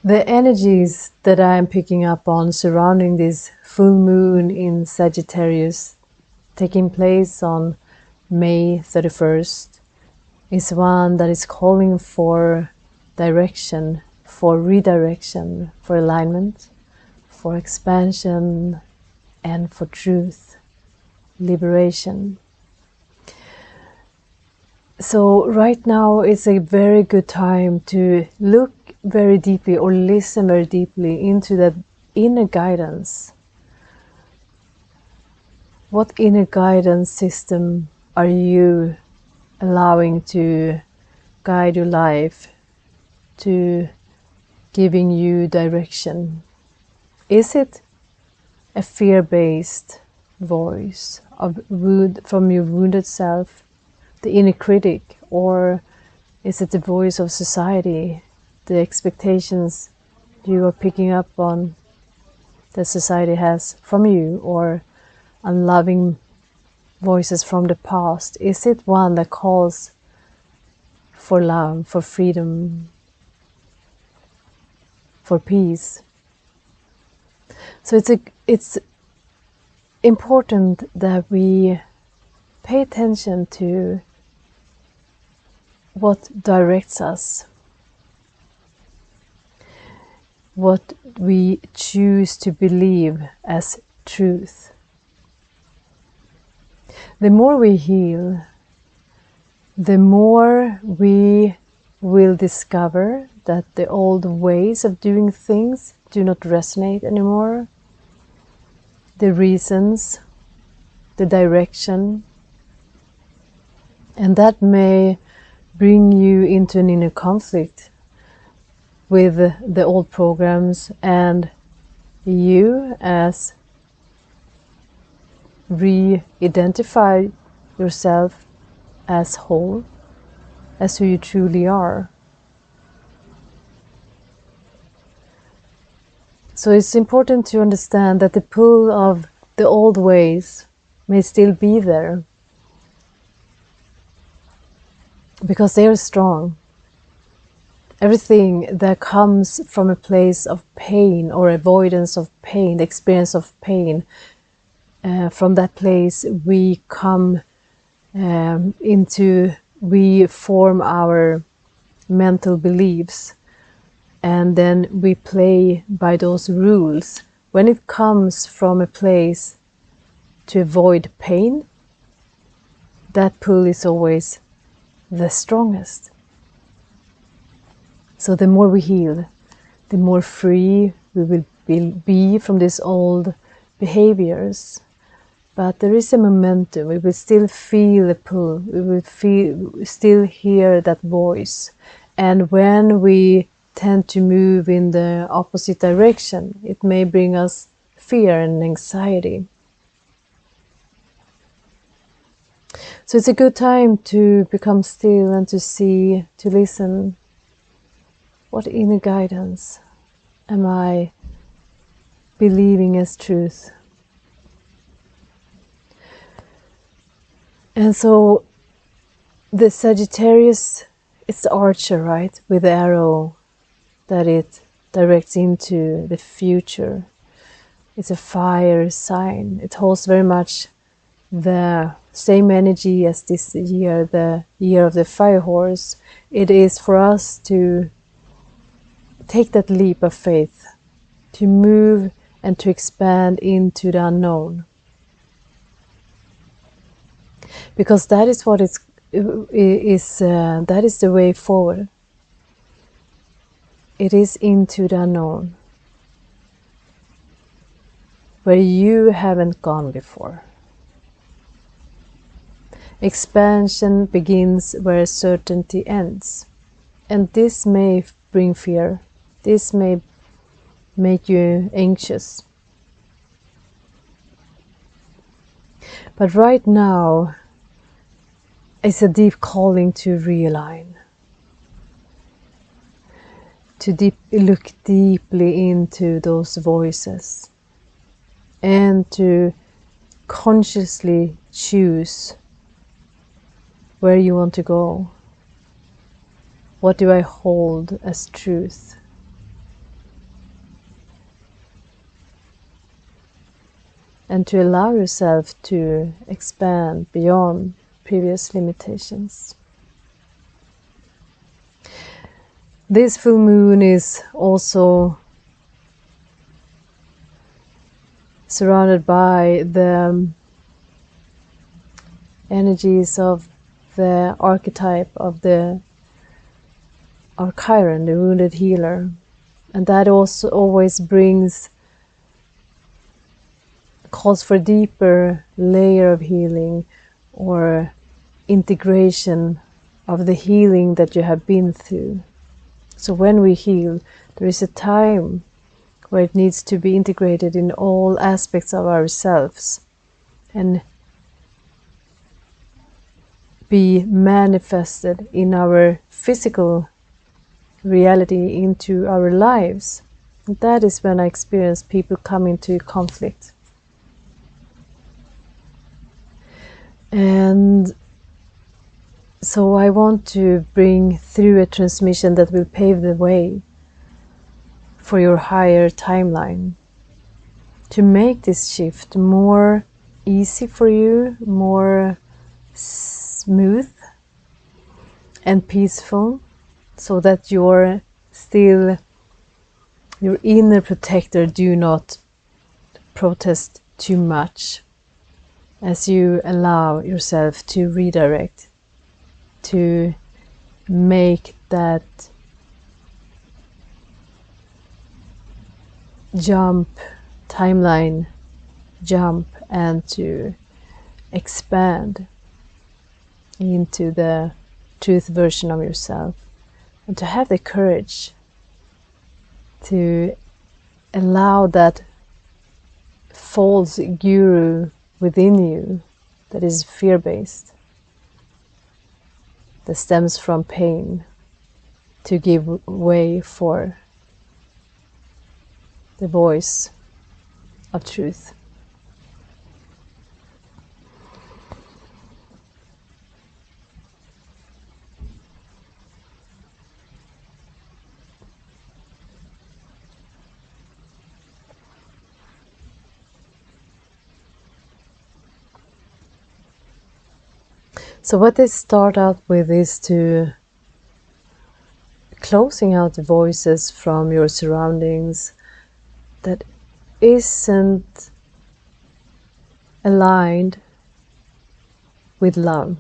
The energies that I'm picking up on surrounding this full moon in Sagittarius, taking place on May 31st, is one that is calling for direction, for redirection, for alignment, for expansion, and for truth, liberation. So right now it's a very good time to look very deeply or listen very deeply into that inner guidance. What inner guidance system are you allowing to guide your life, to giving you direction? Is it a fear-based voice from your wounded self, the inner critic, or is it the voice of society, the expectations you are picking up on that society has from you, or unloving voices from the past? Is it one that calls for love, for freedom, for peace? So it's important that we pay attention to what directs us, what we choose to believe as truth. The more we heal, the more we will discover that the old ways of doing things do not resonate anymore. The reasons, the direction, and that may bring you into an inner conflict with the old programs and you as re-identify yourself as whole, as who you truly are. So it's important to understand that the pull of the old ways may still be there, because they are strong. Everything that comes from a place of pain or avoidance of pain, the experience of pain, from that place we come we form our mental beliefs, and then we play by those rules. When it comes from a place to avoid pain, that pull is always the strongest. So the more we heal, the more free we will be from these old behaviors. But there is a momentum. We will still feel the pull. We will still hear that voice. And when we tend to move in the opposite direction, it may bring us fear and anxiety. So it's a good time to become still and to see, to listen. What inner guidance am I believing as truth? And so the Sagittarius, it's the archer, right? With the arrow that it directs into the future. It's a fire sign. It holds very much the same energy as this year, the year of the fire horse. It is for us to take that leap of faith, to move and to expand into the unknown. Because that is what that is the way forward. It is into the unknown, where you haven't gone before. Expansion begins where certainty ends. And this may bring fear. This may make you anxious. But right now, it's a deep calling to realign. To look deeply into those voices. And to consciously choose where you want to go. What do I hold as truth? and to allow yourself to expand beyond previous limitations. This full moon is also surrounded by the energies of the archetype of our Chiron, the wounded healer. And that also always calls for a deeper layer of healing or integration of the healing that you have been through. So when we heal, there is a time where it needs to be integrated in all aspects of ourselves and be manifested in our physical reality into our lives. And that is when I experience people come into conflict. And so I want to bring through a transmission that will pave the way for your higher timeline, to make this shift more easy for you, more smooth and peaceful, so that your inner protector do not protest too much as you allow yourself to redirect, to make that timeline jump, and to expand into the truth version of yourself, and to have the courage to allow that false guru within you that is fear-based, that stems from pain, to give way for the voice of truth. So what they start out with is to closing out the voices from your surroundings that isn't aligned with love.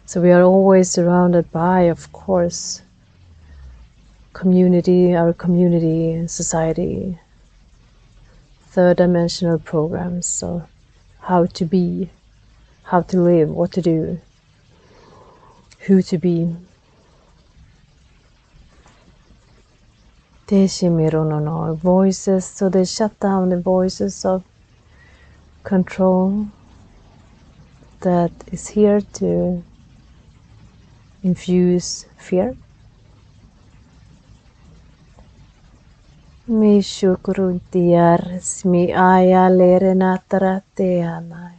So we are always surrounded by, of course, our community, society, third dimensional programs. So how to be, how to live, what to do, who to be. Voices, so they shut down the voices of control that is here to infuse fear. Mi shukrutiar smi aya lerenatarateanai.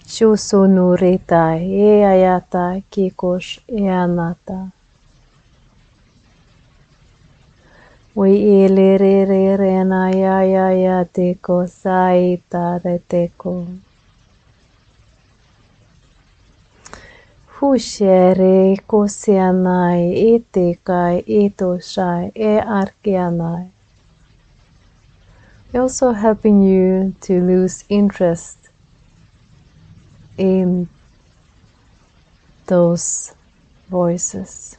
Shusonurita e ayata kikosh eanata. We elere ya teko saita reteko. Hushere kosianai etekai etoshai arkianai. Also helping you to lose interest in those voices,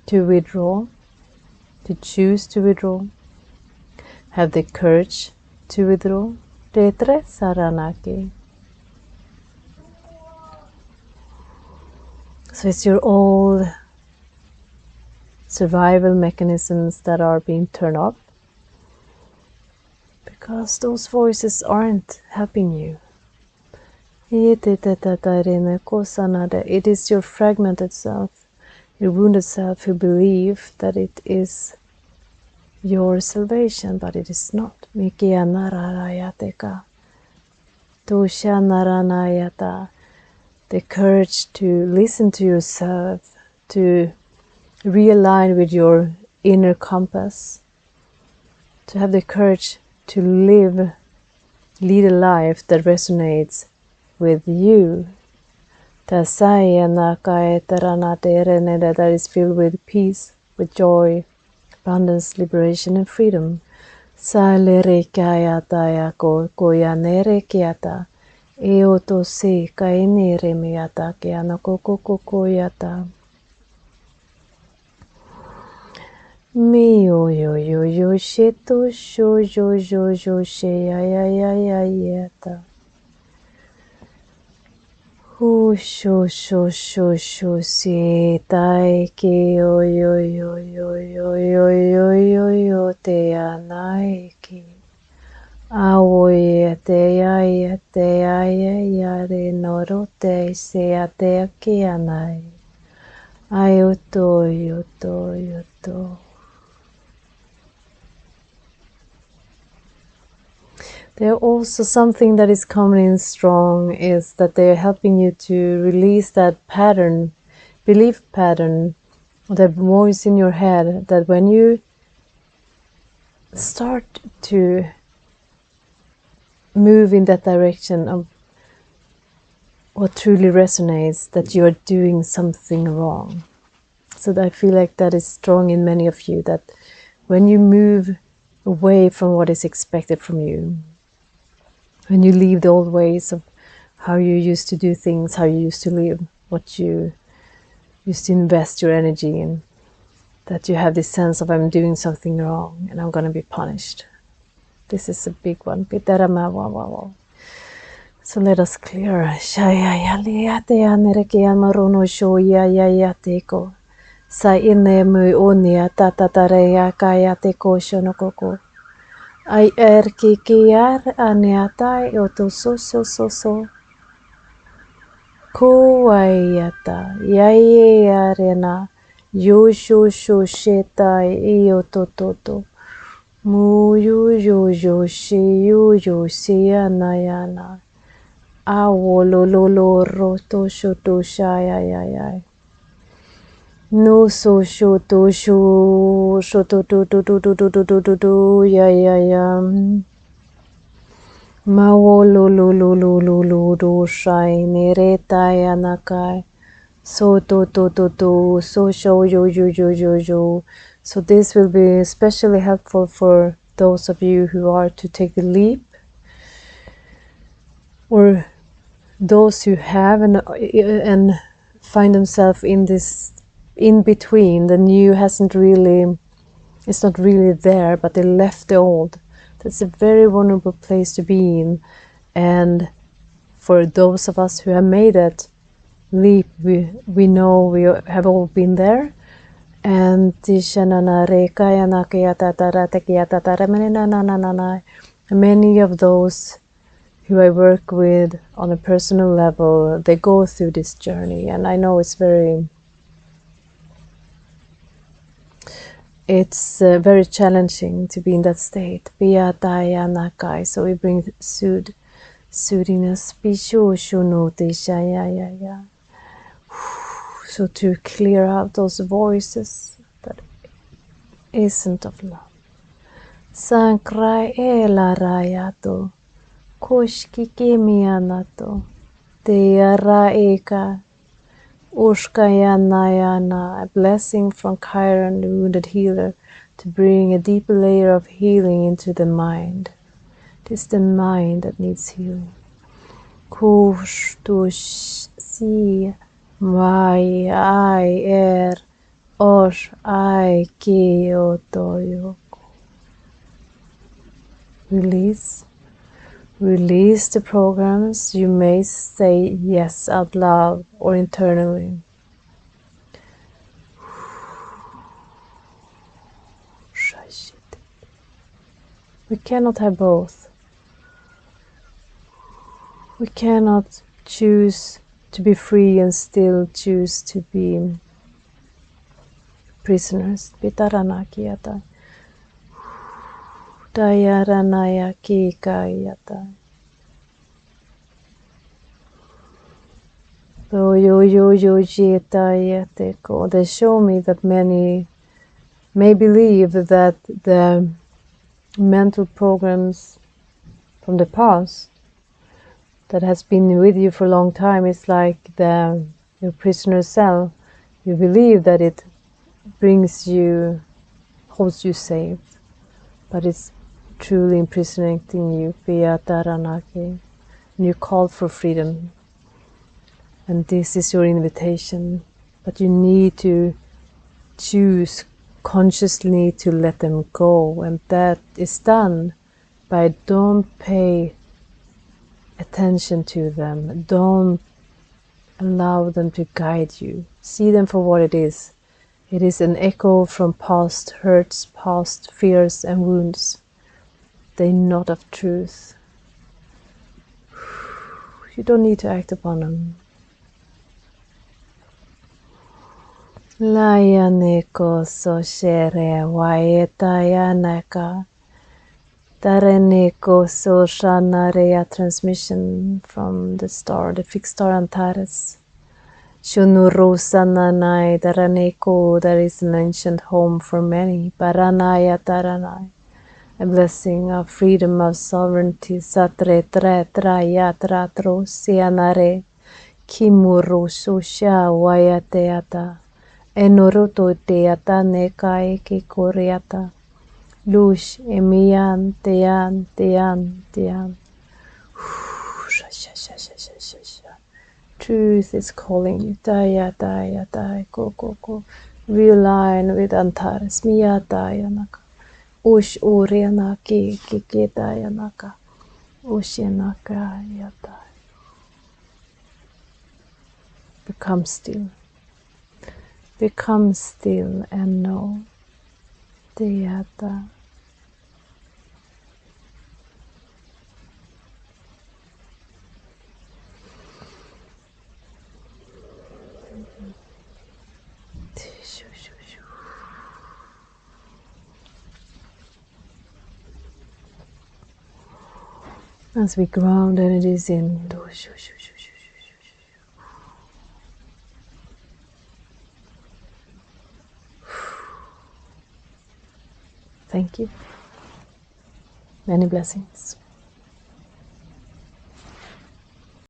to withdraw, to choose to withdraw, have the courage to withdraw. Tetre saranaki. So it's your old survival mechanisms that are being turned off, because those voices aren't helping you. It is your fragmented self, your wounded self, who believe that it is your salvation, but it is not. The courage to listen to yourself, to realign with your inner compass, to have the courage to lead a life that resonates with you. That is filled with peace, with joy, abundance, liberation, and freedom. Mi yo yo yo yo sheto sho yo yo yo she ya ya ya ya yeta. Hu sho sho sho sho si tai ki yo yo yo yo yo yo yo yo yo te anai ki. Awo yete ya ya re noro te se a te aki anai. Ayoto yoto yoto. There also something that is coming in strong is that they're helping you to release that pattern, belief pattern, that voice in your head that when you start to move in that direction of what truly resonates, that you're doing something wrong. So I feel like that is strong in many of you, that when you move away from what is expected from you, when you leave the old ways of how you used to do things, how you used to live, what you used to invest your energy in, that you have this sense of I'm doing something wrong and I'm going to be punished. This is a big one. So let us clear. Sa ine mu onia tatatareya kaya te koshonokoko. Ai kiar aniatai oto so. Ko ayata yaye arena yosho shetai iotototo. Mu yo shi anayana. Awolololo roto shoto shaya. No so shoto shoto to ya. Mawolololo do shai nereta yanakai. So to so show yo. So this will be especially helpful for those of you who are to take the leap, or those who have and find themselves in this in between. The new it's not really there, but they left the old. That's a very vulnerable place to be in. And for those of us who have made that leap, we know we have all been there. And many of those who I work with on a personal level, they go through this journey, and I know it's very challenging to be in that state. So we bring soothingness. So to clear out those voices that isn't of love. Sankrai elarayato. Koshkikemianato. Teara eka. Ushkayanayana, a blessing from Chiron, the wounded healer, to bring a deeper layer of healing into the mind. It is the mind that needs healing. Kushtush si mai ai osh ai kiotoyoko. Release the programs. You may say yes out loud or internally. We cannot have both. We cannot choose to be free and still choose to be prisoners. Pitaranakiyata. Dayaranaya kikayata. They show me that many may believe that the mental programs from the past that has been with you for a long time. It's like your prisoner cell. You believe that it holds you safe, but it's truly imprisoning you. And you call for freedom. And this is your invitation. But you need to choose consciously to let them go. And that is done by don't pay attention to them. Don't allow them to guide you. See them for what it is. It is an echo from past hurts, past fears and wounds. They're not of truth. You don't need to act upon them. Layaneko so shere waetayanaka. Tareneko so shanarea transmission from the star, the fixed star Antares. Shunurusananai Taraneko, that is an ancient home for many. Paranaya Taranai. A blessing of freedom, of sovereignty. Satre tre traya tratro sianare. Kimuru susha wayateata. Enoruto teata nekai kikoriata. Lush emian tean. Truth is calling you. Daya, go. Realign with Antares. Miya daya naka. Ush urianaki kiki daya naka. Ushinaka yata. Become still. Become still and know. Dayata. As we ground energies in. Thank you. Many blessings.